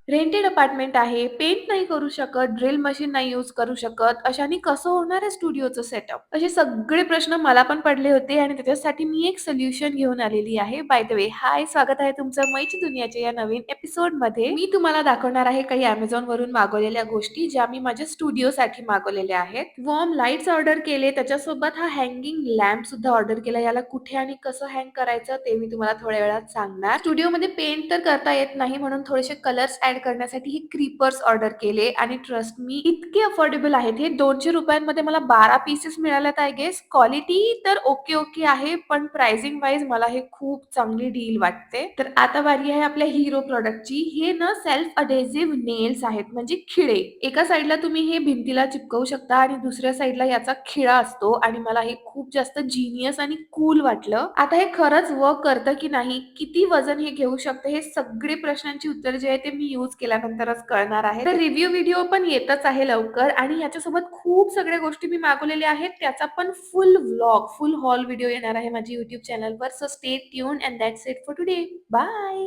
Rented apartment आहे, paint नाही करू शकत, ड्रिल मशीन नाही यूज करू शकत, अशाने कसं होणार आहे स्टुडिओचं सेटअप? असे सगळे प्रश्न मला पण पडले होते आणि त्याच्यासाठी मी एक सोल्युशन घेऊन आलेली आहे. बाय द वे, हाय, स्वागत आहे तुमचं मैची दुनियाच्या या नवीन एपिसोडमध्ये. मी तुम्हाला दाखवणार आहे काही Amazonवरून मागवलेल्या गोष्टी, ज्या मी माझ्या स्टुडिओसाठी मागवलेल्या आहेत. वॉर्म लाईट्स ऑर्डर केले, त्याच्यासोबत हा हँगिंग लॅम्प सुद्धा ऑर्डर केला. याला कुठे आणि कसं हँग करायचं ते मी तुम्हाला थोड्या वेळात सांगणार. स्टुडिओमध्ये पेंट तर करता येत नाही म्हणून थोडेसे कलर्स ॲड करण्यासाठी हे क्रीपर्स ऑर्डर केले आणि ट्रस्ट मी इतके अफोर्डेबल आहेत हे. ₹200 मला 12 पीसेस मिळाल्यात आय गेस. क्वालिटी तर ओके आहे, पण प्राइसिंग वाईज मला हे खूप चांगली डील वाटते. तर आता बारी आहे आपल्या हिरो प्रॉडक्टची. हे ना सेल्फ अडेसिव्ह नेल्स आहेत, म्हणजे खिळे. एका साइडला तुम्ही हे भिंतीला चिपकवू शकता आणि दुसऱ्या साइडला याचा खिळा असतो आणि मला हे खूप जास्त जीनियस आणि कूल वाटलं. आता हे खरंच वर्क करतं की नाही, किती वजन हे घेऊ शकतं, हे सगळे प्रश्नांची उत्तर जे आहे ते मी यूज केल्यानंतरच कळणार आहे. तर रिव्ह्यू व्हिडिओ पण येतच आहे लवकर आणि याच्यासोबत खूप सगळ्या गोष्टी मी मागवलेल्या आहेत. त्याचा पण full vlog, full whole video येणार आहे माझ्या YouTube चॅनलवर. So stay tuned and that's it for today. Bye.